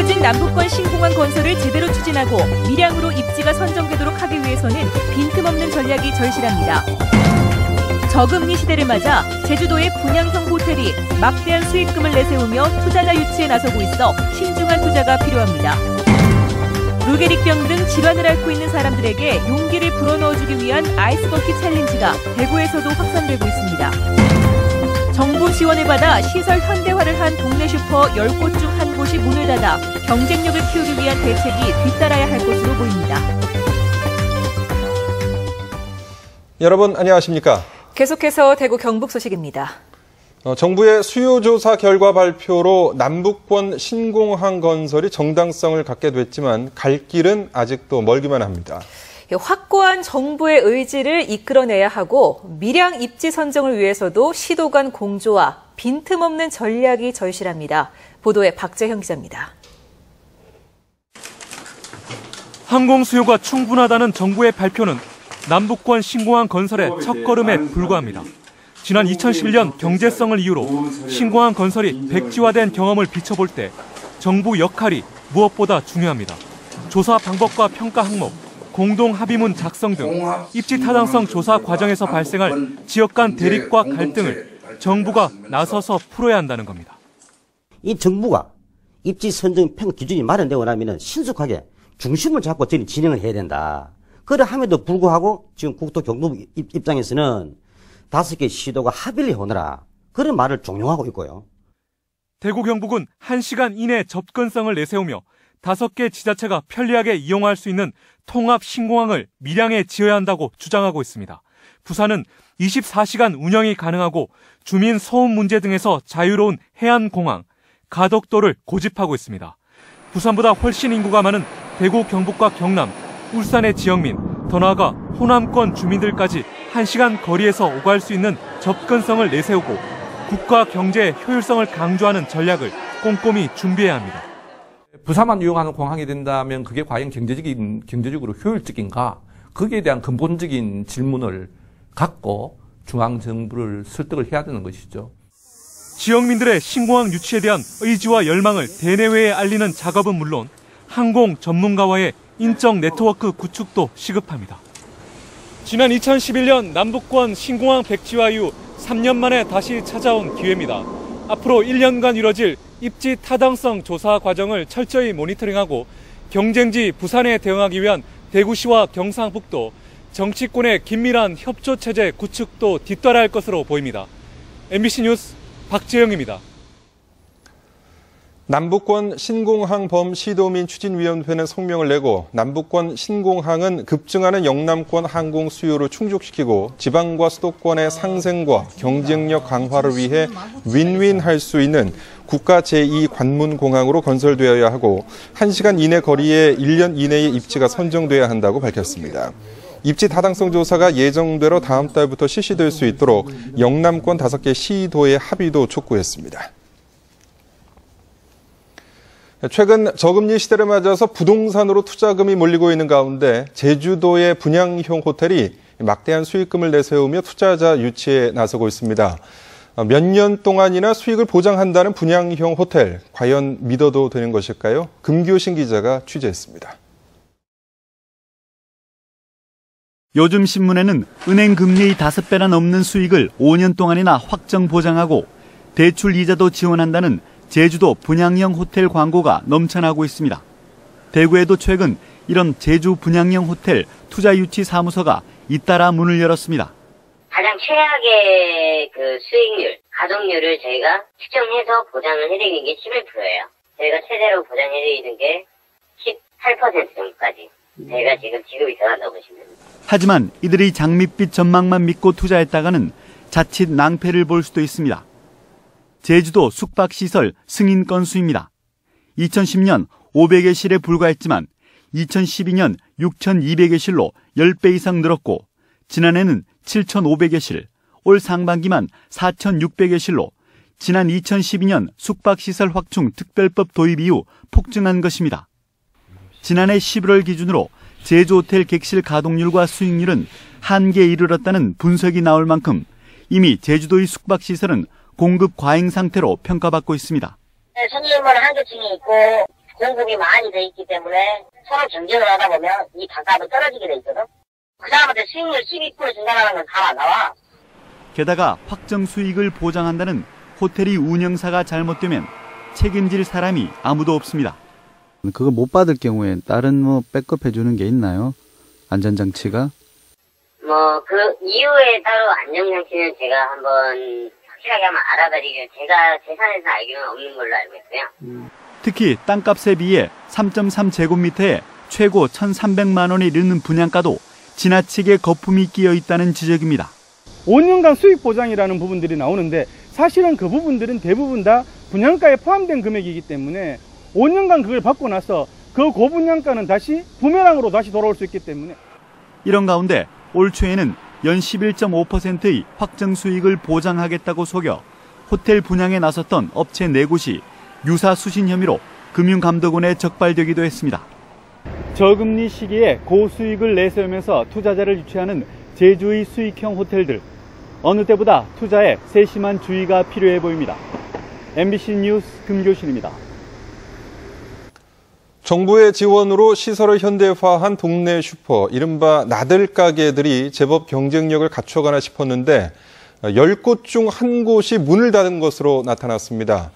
늦어진 남북권 신공항 건설을 제대로 추진하고 밀양으로 입지가 선정되도록 하기 위해서는 빈틈없는 전략이 절실합니다. 저금리 시대를 맞아 제주도의 분양형 호텔이 막대한 수익금을 내세우며 투자자 유치에 나서고 있어 신중한 투자가 필요합니다. 루게릭병 등 질환을 앓고 있는 사람들에게 용기를 불어넣어주기 위한 아이스버킷 챌린지가 대구에서도 확산되고 있습니다. 정부 지원을 받아 시설 현대화를 한 동네 슈퍼 10곳 중 한 곳이 문을 닫아 경쟁력을 키우기 위한 대책이 뒤따라야 할 것으로 보입니다. 여러분 안녕하십니까? 계속해서 대구 경북 소식입니다. 정부의 수요조사 결과 발표로 남북권 신공항 건설이 정당성을 갖게 됐지만 갈 길은 아직도 멀기만 합니다. 확고한 정부의 의지를 이끌어내야 하고 밀양 입지 선정을 위해서도 시도 간 공조와 빈틈없는 전략이 절실합니다. 보도에 박재형 기자입니다. 항공 수요가 충분하다는 정부의 발표는 남북권 신공항 건설의 첫걸음에 불과합니다. 지난 2011년 경제성을 이유로 신공항 건설이 백지화된 경험을 비춰볼 때 정부 역할이 무엇보다 중요합니다. 조사 방법과 평가 항목, 공동 합의문 작성 등 입지 타당성 조사 과정에서 발생할 지역 간 대립과 갈등을 정부가 나서서 풀어야 한다는 겁니다. 이 정부가 입지 선정 평가 기준이 마련되고 나면 신속하게 중심을 잡고 진행을 해야 된다. 그러함에도 불구하고 지금 국토교통부 입장에서는 5개 시도가 합의를 해오느라 그런 말을 종용하고 있고요. 대구 경북은 1시간 이내 접근성을 내세우며 5개 지자체가 편리하게 이용할 수 있는 통합 신공항을 밀양에 지어야 한다고 주장하고 있습니다. 부산은 24시간 운영이 가능하고 주민 소음 문제 등에서 자유로운 해안공항, 가덕도를 고집하고 있습니다. 부산보다 훨씬 인구가 많은 대구, 경북과 경남, 울산의 지역민, 더 나아가 호남권 주민들까지 1시간 거리에서 오갈 수 있는 접근성을 내세우고 국가 경제의 효율성을 강조하는 전략을 꼼꼼히 준비해야 합니다. 부산만 이용하는 공항이 된다면 그게 과연 경제적으로 효율적인가? 거기에 대한 근본적인 질문을 갖고 중앙정부를 설득을 해야 되는 것이죠. 지역민들의 신공항 유치에 대한 의지와 열망을 대내외에 알리는 작업은 물론 항공 전문가와의 인적 네트워크 구축도 시급합니다. 지난 2011년 남북권 신공항 백지화 이후 3년 만에 다시 찾아온 기회입니다. 앞으로 1년간 이뤄질 입지 타당성 조사 과정을 철저히 모니터링하고 경쟁지 부산에 대응하기 위한 대구시와 경상북도, 정치권의 긴밀한 협조체제 구축도 뒤따라 할 것으로 보입니다. MBC 뉴스 박재영입니다. 남북권 신공항 시도민 추진위원회는 성명을 내고 남북권 신공항은 급증하는 영남권 항공 수요를 충족시키고 지방과 수도권의 상생과 경쟁력 강화를 위해 윈윈할 수 있는 국가 제2관문공항으로 건설되어야 하고 1시간 이내 거리에 1년 이내에 입지가 선정돼야 한다고 밝혔습니다. 입지 타당성 조사가 예정대로 다음 달부터 실시될 수 있도록 영남권 5개 시도의 합의도 촉구했습니다. 최근 저금리 시대를 맞아서 부동산으로 투자금이 몰리고 있는 가운데 제주도의 분양형 호텔이 막대한 수익금을 내세우며 투자자 유치에 나서고 있습니다. 몇 년 동안이나 수익을 보장한다는 분양형 호텔, 과연 믿어도 되는 것일까요? 금교신 기자가 취재했습니다. 요즘 신문에는 은행 금리의 5배나 넘는 수익을 5년 동안이나 확정 보장하고 대출 이자도 지원한다는 제주도 분양형 호텔 광고가 넘쳐나고 있습니다. 대구에도 최근 이런 제주 분양형 호텔 투자 유치 사무소가 잇따라 문을 열었습니다. 가장 최악의 수익률, 가동률을 저희가 측정해서 보장을 해드리는 게 11%예요. 저희가 최대로 보장해드리는 게 18% 정도까지 저희가 지금 지급이 들어간다고 보시면 됩니다. 하지만 이들이 장밋빛 전망만 믿고 투자했다가는 자칫 낭패를 볼 수도 있습니다. 제주도 숙박시설 승인 건수입니다. 2010년 500여 실에 불과했지만 2012년 6,200여 실로 10배 이상 늘었고 지난해는 7,500여 실, 올 상반기만 4,600여 실로 지난 2012년 숙박시설 확충 특별법 도입 이후 폭증한 것입니다. 지난해 11월 기준으로 제주호텔 객실 가동률과 수익률은 한계에 이르렀다는 분석이 나올 만큼 이미 제주도의 숙박시설은 공급 과잉 상태로 평가받고 있습니다. 손님은 한계층이 있고 공급이 많이 돼 있기 때문에 서로 경쟁을 하다 보면 이 단가도 떨어지게 돼 있거든. 그 다음에 수익률 12% 증가하는 건 다 안 나와. 게다가 확정 수익을 보장한다는 호텔이 운영사가 잘못되면 책임질 사람이 아무도 없습니다. 그거 못 받을 경우에 다른 백업 해주는 게 있나요? 안전장치가? 그 이후에 따로 안전장치는 제가 한번 확실하게 한번 알아드리고 제가 재산에서 알기로는 없는 걸로 알고 있고요. 특히 땅값에 비해 3.3제곱미터에 최고 1,300만 원이 이르는 분양가도 지나치게 거품이 끼어 있다는 지적입니다. 5년간 수익 보장이라는 부분들이 나오는데 사실은 그 부분들은 대부분 다 분양가에 포함된 금액이기 때문에 5년간 그걸 받고 나서 그 고분양가는 다시 부메랑으로 다시 돌아올 수 있기 때문에 이런 가운데 올 초에는 연 11.5%의 확정 수익을 보장하겠다고 속여 호텔 분양에 나섰던 업체 4곳이 유사 수신 혐의로 금융감독원에 적발되기도 했습니다. 저금리 시기에 고수익을 내세우면서 투자자를 유치하는 제주의 수익형 호텔들. 어느 때보다 투자에 세심한 주의가 필요해 보입니다. MBC 뉴스 금교신입니다. 정부의 지원으로 시설을 현대화한 동네 슈퍼, 이른바 나들 가게들이 제법 경쟁력을 갖춰가나 싶었는데 10곳 중 1곳이 문을 닫은 것으로 나타났습니다.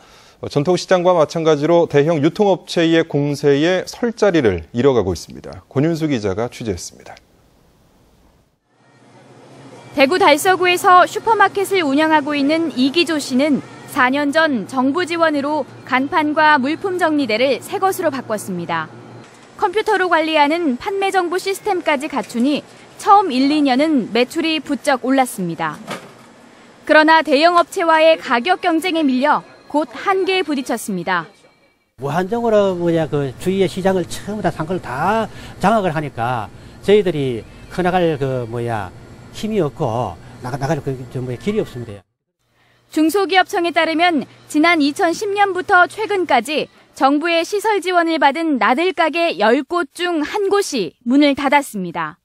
전통시장과 마찬가지로 대형 유통업체의 공세에 설 자리를 잃어가고 있습니다. 권윤수 기자가 취재했습니다. 대구 달서구에서 슈퍼마켓을 운영하고 있는 이기조 씨는 4년 전 정부 지원으로 간판과 물품 정리대를 새 것으로 바꿨습니다. 컴퓨터로 관리하는 판매 정보 시스템까지 갖추니 처음 1, 2년은 매출이 부쩍 올랐습니다. 그러나 대형 업체와의 가격 경쟁에 밀려 곧 한계에 부딪혔습니다. 무한정으로 그 주위의 시장을 전부 다 산 걸 다 장악을 하니까 저희들이 커나갈 힘이 없고 나갈 길이 없습니다. 중소기업청에 따르면 지난 2010년부터 최근까지 정부의 시설 지원을 받은 나들가게 10곳 중 1곳이 문을 닫았습니다.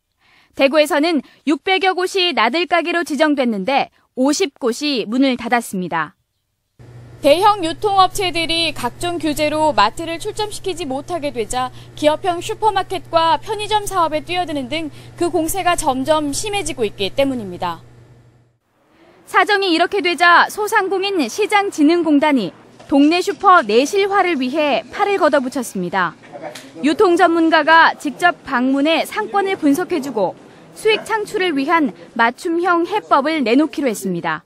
대구에서는 600여 곳이 나들가게로 지정됐는데 50곳이 문을 닫았습니다. 대형 유통업체들이 각종 규제로 마트를 출점시키지 못하게 되자 기업형 슈퍼마켓과 편의점 사업에 뛰어드는 등 그 공세가 점점 심해지고 있기 때문입니다. 사정이 이렇게 되자 소상공인 시장진흥공단이 동네 슈퍼 내실화를 위해 팔을 걷어붙였습니다. 유통 전문가가 직접 방문해 상권을 분석해주고 수익 창출을 위한 맞춤형 해법을 내놓기로 했습니다.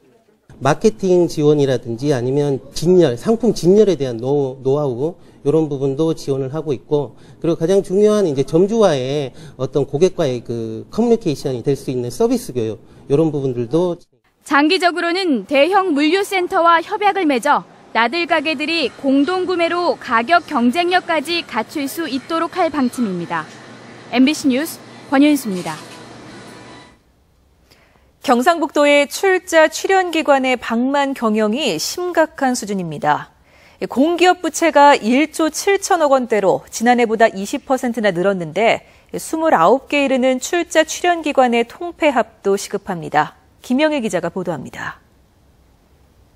마케팅 지원이라든지 아니면 진열, 상품 진열에 대한 노하우 이런 부분도 지원을 하고 있고, 그리고 가장 중요한 이제 점주와의 어떤 고객과의 그 커뮤니케이션이 될 수 있는 서비스 교육 이런 부분들도. 장기적으로는 대형 물류센터와 협약을 맺어 나들 가게들이 공동구매로 가격 경쟁력까지 갖출 수 있도록 할 방침입니다. MBC 뉴스 권윤수입니다. 경상북도의 출자 출연기관의 방만 경영이 심각한 수준입니다. 공기업 부채가 1조 7천억 원대로 지난해보다 20%나 늘었는데 29개 이르는 출자 출연기관의 통폐합도 시급합니다. 김영애 기자가 보도합니다.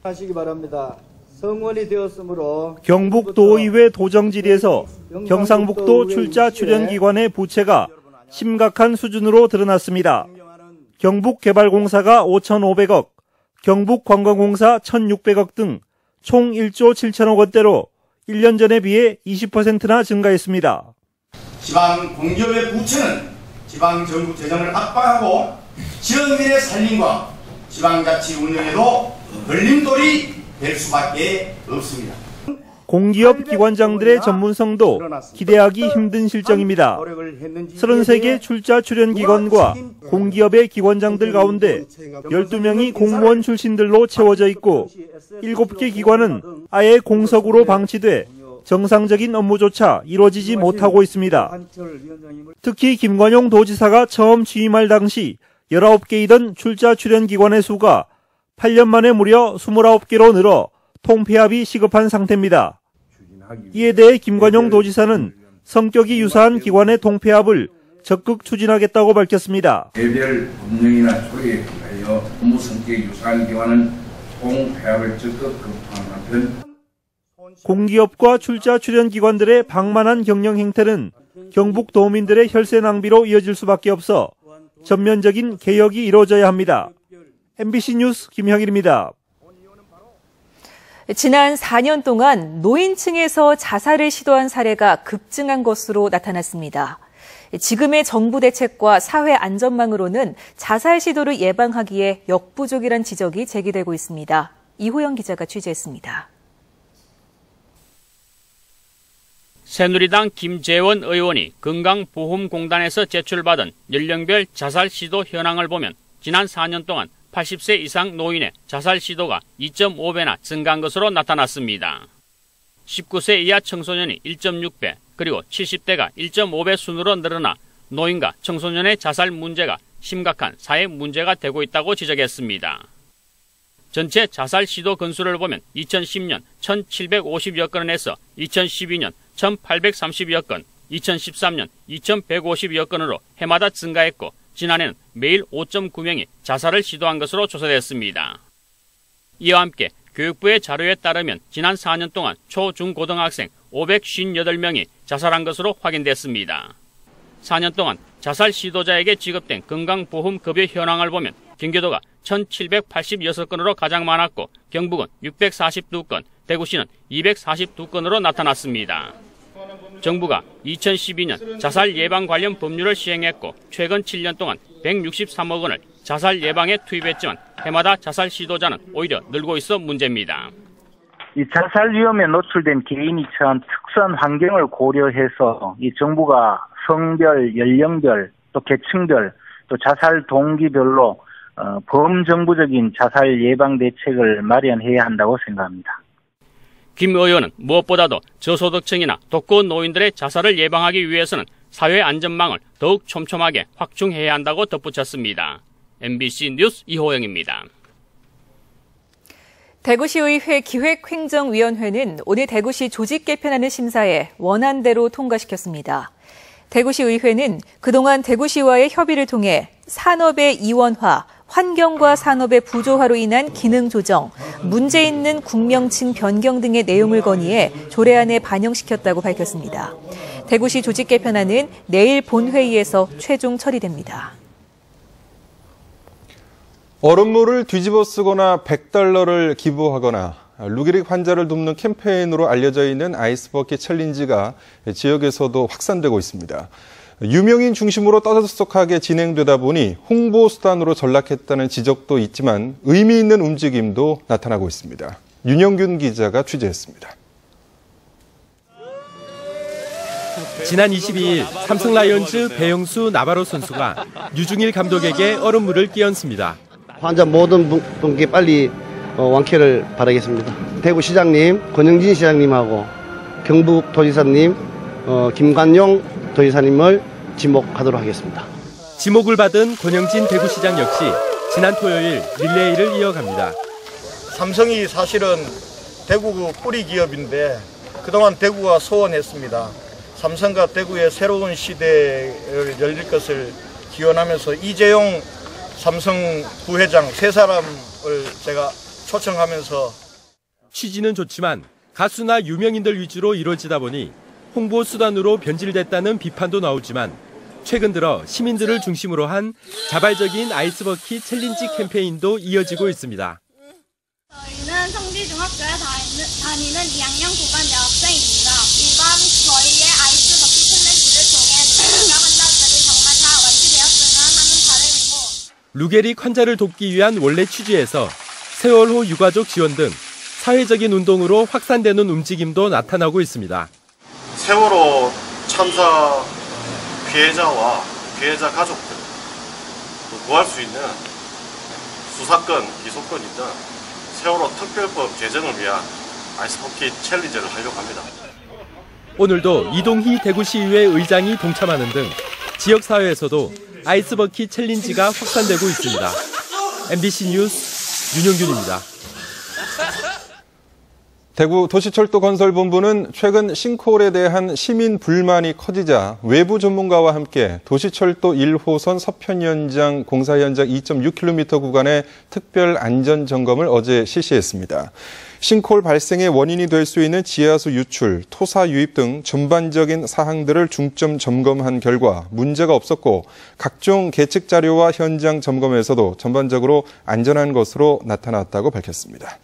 하시기 바랍니다. 성원이 되었으므로 경북도의회 도정질의에서 경상북도 출자 출연기관의 부채가 심각한 수준으로 드러났습니다. 경북개발공사가 5,500억, 경북관광공사 1,600억 등 총 1조 7천억 원대로 1년 전에 비해 20%나 증가했습니다. 지방 공기업의 부채는 지방정부 재정을 압박하고 지역민의 살림과 지방자치 운영에도 걸림돌이 될 수밖에 없습니다. 공기업 기관장들의 전문성도 기대하기 힘든 실정입니다. 33개 출자 출연 기관과 공기업의 기관장들 가운데 12명이 공무원 출신들로 채워져 있고 7개 기관은 아예 공석으로 방치돼 정상적인 업무조차 이루어지지 못하고 있습니다. 특히 김관용 도지사가 처음 취임할 당시 19개이던 출자 출연 기관의 수가 8년 만에 무려 29개로 늘어 통폐합이 시급한 상태입니다. 이에 대해 김관용 도지사는 성격이 유사한 기관의 통폐합을 적극 추진하겠다고 밝혔습니다. 개별 법령이나 조례에 의하여 업무 성격이 유사한 기관은 통폐합을 적극 검토하는 한편 공기업과 출자 출연 기관들의 방만한 경영 행태는 경북 도민들의 혈세 낭비로 이어질 수밖에 없어 전면적인 개혁이 이루어져야 합니다. MBC 뉴스 김형일입니다. 지난 4년 동안 노인층에서 자살을 시도한 사례가 급증한 것으로 나타났습니다. 지금의 정부 대책과 사회 안전망으로는 자살 시도를 예방하기에 역부족이란 지적이 제기되고 있습니다. 이호영 기자가 취재했습니다. 새누리당 김재원 의원이 건강보험공단에서 제출받은 연령별 자살 시도 현황을 보면 지난 4년 동안 80세 이상 노인의 자살 시도가 2.5배나 증가한 것으로 나타났습니다. 19세 이하 청소년이 1.6배, 그리고 70대가 1.5배 순으로 늘어나 노인과 청소년의 자살 문제가 심각한 사회 문제가 되고 있다고 지적했습니다. 전체 자살 시도 건수를 보면 2010년 1,750여 건에서 2012년 1,830여 건, 2013년 2,150여 건으로 해마다 증가했고 지난해는 매일 5.9명이 자살을 시도한 것으로 조사됐습니다. 이와 함께 교육부의 자료에 따르면 지난 4년 동안 초, 중, 고등학생 558명이 자살한 것으로 확인됐습니다. 4년 동안 자살 시도자에게 지급된 건강보험급여 현황을 보면 경기도가 1,786건으로 가장 많았고 경북은 642건, 대구시는 242건으로 나타났습니다. 정부가 2012년 자살 예방 관련 법률을 시행했고 최근 7년 동안 163억 원을 자살 예방에 투입했지만 해마다 자살 시도자는 오히려 늘고 있어 문제입니다. 이 자살 위험에 노출된 개인이 처한 특수한 환경을 고려해서 이 정부가 성별, 연령별, 또 계층별, 또 자살 동기별로 범정부적인 자살 예방 대책을 마련해야 한다고 생각합니다. 김 의원은 무엇보다도 저소득층이나 독거 노인들의 자살을 예방하기 위해서는 사회 안전망을 더욱 촘촘하게 확충해야 한다고 덧붙였습니다. MBC 뉴스 이호영입니다. 대구시의회 기획행정위원회는 오늘 대구시 조직 개편안을 심사해 원안대로 통과시켰습니다. 대구시의회는 그동안 대구시와의 협의를 통해 산업의 이원화, 환경과 산업의 부조화로 인한 기능 조정, 문제 있는 국명칭 변경 등의 내용을 건의해 조례안에 반영시켰다고 밝혔습니다. 대구시 조직 개편안은 내일 본회의에서 최종 처리됩니다. 얼음물을 뒤집어 쓰거나 $100를 기부하거나 루게릭 환자를 돕는 캠페인으로 알려져 있는 아이스버킷 챌린지가 지역에서도 확산되고 있습니다. 유명인 중심으로 떠들썩하게 진행되다 보니 홍보 수단으로 전락했다는 지적도 있지만 의미 있는 움직임도 나타나고 있습니다. 윤영균 기자가 취재했습니다. 지난 22일 삼성 라이온즈 배영수 나바로 선수가 유중일 감독에게 얼음물을 끼얹습니다. 환자 모든 분께 빨리 완쾌를 바라겠습니다. 대구시장님, 권영진 시장님하고 경북도지사님, 김관용 도지사님을 지목하도록 하겠습니다. 지목을 받은 권영진 대구시장 역시 지난 토요일 릴레이를 이어갑니다. 삼성이 사실은 대구 뿌리 기업인데 그동안 대구가 소원했습니다. 삼성과 대구의 새로운 시대를 열릴 것을 기원하면서 이재용 삼성 부회장 세 사람을 제가 초청하면서 취지는 좋지만 가수나 유명인들 위주로 이루어지다 보니 홍보 수단으로 변질됐다는 비판도 나오지만 최근 들어 시민들을 중심으로 한 자발적인 아이스버킷 챌린지 캠페인도 이어지고 있습니다. 저희는 성지중학교에 다니는 2학년 9반 여학생입니다. 이번 저희의 아이스버킷 챌린지를 통해 누군가 환자들이 정말 다 완치되었으면 하는 바람이고 루게릭 환자를 돕기 위한 원래 취지에서 세월호 유가족 지원 등 사회적인 운동으로 확산되는 움직임도 나타나고 있습니다. 세월호 참사 피해자와 피해자 가족들 구할 수 있는 수사권, 기소권 있는 세월호 특별법 개정을 위한 아이스버킷 챌린지를 하려고 합니다. 오늘도 이동희 대구시의회 의장이 동참하는 등 지역사회에서도 아이스버킷 챌린지가 확산되고 있습니다. MBC 뉴스 윤영균입니다. 대구 도시철도건설본부는 최근 싱크홀에 대한 시민 불만이 커지자 외부 전문가와 함께 도시철도 1호선 서편 연장 공사 현장 2.6km 구간의 특별 안전 점검을 어제 실시했습니다. 싱크홀 발생의 원인이 될 수 있는 지하수 유출, 토사 유입 등 전반적인 사항들을 중점 점검한 결과 문제가 없었고 각종 계측 자료와 현장 점검에서도 전반적으로 안전한 것으로 나타났다고 밝혔습니다.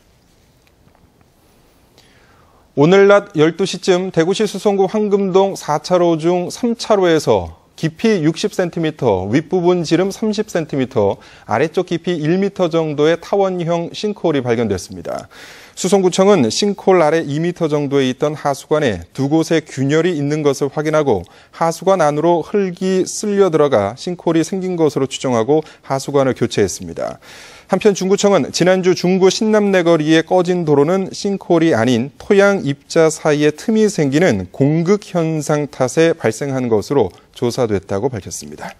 오늘 낮 12시쯤 대구시 수성구 황금동 4차로 중 3차로에서 깊이 60cm, 윗부분 지름 30cm, 아래쪽 깊이 1m 정도의 타원형 싱크홀이 발견됐습니다. 수성구청은 싱크홀 아래 2m 정도에 있던 하수관에 두 곳에 균열이 있는 것을 확인하고 하수관 안으로 흙이 쓸려 들어가 싱크홀이 생긴 것으로 추정하고 하수관을 교체했습니다. 한편 중구청은 지난주 중구 신남내거리에 꺼진 도로는 싱크홀이 아닌 토양 입자 사이에 틈이 생기는 공극 현상 탓에 발생한 것으로 조사됐다고 밝혔습니다.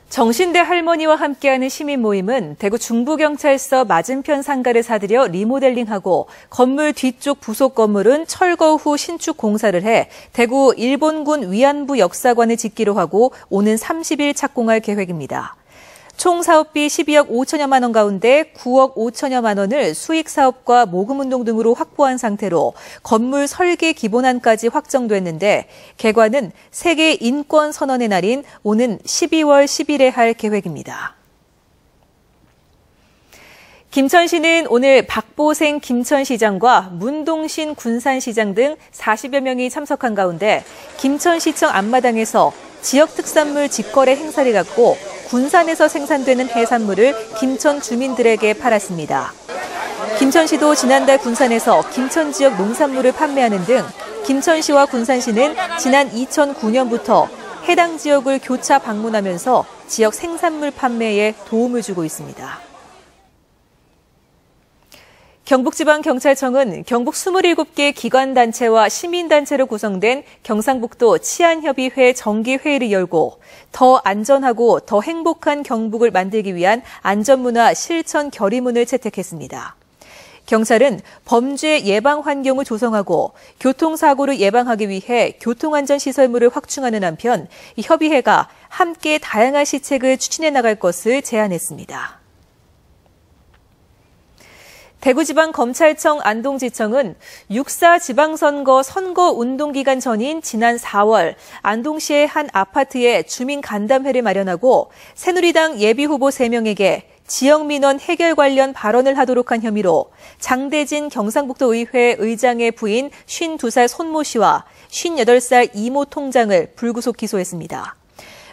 정신대 할머니와 함께하는 시민 모임은 대구 중부경찰서 맞은편 상가를 사들여 리모델링하고 건물 뒤쪽 부속 건물은 철거 후 신축 공사를 해 대구 일본군 위안부 역사관을 짓기로 하고 오는 30일 착공할 계획입니다. 총 사업비 12억 5천여만 원 가운데 9억 5천여만 원을 수익 사업과 모금 운동 등으로 확보한 상태로 건물 설계 기본안까지 확정됐는데 개관은 세계 인권 선언의 날인 오는 12월 10일에 할 계획입니다. 김천시는 오늘 박보생 김천시장과 문동신 군산시장 등 40여 명이 참석한 가운데 김천시청 앞마당에서 지역 특산물 직거래 행사를 갖고 군산에서 생산되는 해산물을 김천 주민들에게 팔았습니다. 김천시도 지난달 군산에서 김천 지역 농산물을 판매하는 등 김천시와 군산시는 지난 2009년부터 해당 지역을 교차 방문하면서 지역 생산물 판매에 도움을 주고 있습니다. 경북지방경찰청은 경북 27개 기관단체와 시민단체로 구성된 경상북도 치안협의회 정기회의를 열고 더 안전하고 더 행복한 경북을 만들기 위한 안전문화 실천 결의문을 채택했습니다. 경찰은 범죄 예방 환경을 조성하고 교통사고를 예방하기 위해 교통안전시설물을 확충하는 한편 이 협의회가 함께 다양한 시책을 추진해 나갈 것을 제안했습니다. 대구지방검찰청 안동지청은 6.4 지방선거 선거운동기간 전인 지난 4월 안동시의 한 아파트에 주민 간담회를 마련하고 새누리당 예비후보 3명에게 지역민원 해결 관련 발언을 하도록 한 혐의로 장대진 경상북도의회 의장의 부인 52살 손모 씨와 58살 이모 통장을 불구속 기소했습니다.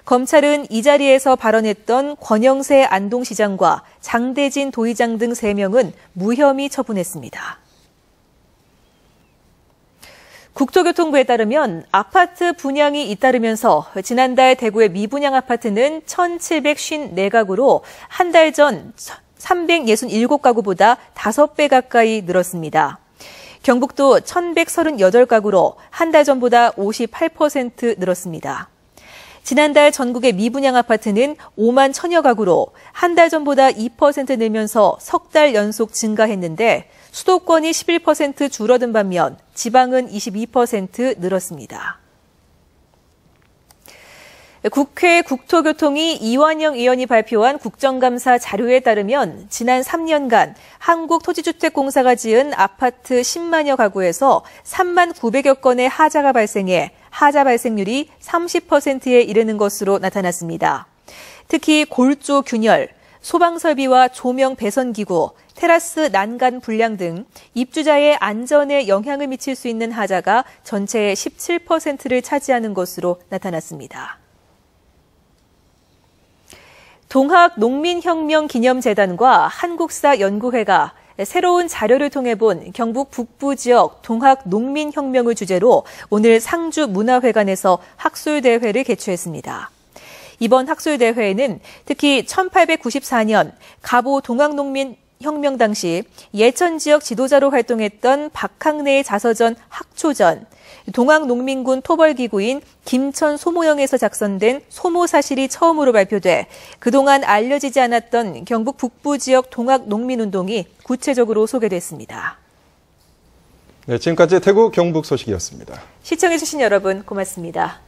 검찰은 이 자리에서 발언했던 권영세 안동시장과 장대진 도의장 등 3명은 무혐의 처분했습니다. 국토교통부에 따르면 아파트 분양이 잇따르면서 지난달 대구의 미분양 아파트는 1,754가구로 한 달 전 367가구보다 5배 가까이 늘었습니다. 경북도 1,138가구로 한 달 전보다 58% 늘었습니다. 지난달 전국의 미분양 아파트는 5만 1,000여 가구로 한 달 전보다 2% 늘면서 석 달 연속 증가했는데 수도권이 11% 줄어든 반면 지방은 22% 늘었습니다. 국회 국토교통위 이완영 의원이 발표한 국정감사 자료에 따르면 지난 3년간 한국토지주택공사가 지은 아파트 10만여 가구에서 3만 900여 건의 하자가 발생해 하자 발생률이 30%에 이르는 것으로 나타났습니다. 특히 골조 균열, 소방설비와 조명 배선기구, 테라스 난간 불량 등 입주자의 안전에 영향을 미칠 수 있는 하자가 전체의 17%를 차지하는 것으로 나타났습니다. 동학농민혁명기념재단과 한국사연구회가 새로운 자료를 통해 본 경북 북부 지역 동학농민혁명을 주제로 오늘 상주 문화회관에서 학술대회를 개최했습니다. 이번 학술대회에는 특히 1894년 갑오 동학농민혁명 당시 예천 지역 지도자로 활동했던 박항래의 자서전 학초전, 동학농민군 토벌기구인 김천 소모영에서 작성된 소모사실이 처음으로 발표돼 그동안 알려지지 않았던 경북 북부 지역 동학농민운동이 구체적으로 소개됐습니다. 네, 지금까지 대구 경북 소식이었습니다. 시청해주신 여러분 고맙습니다.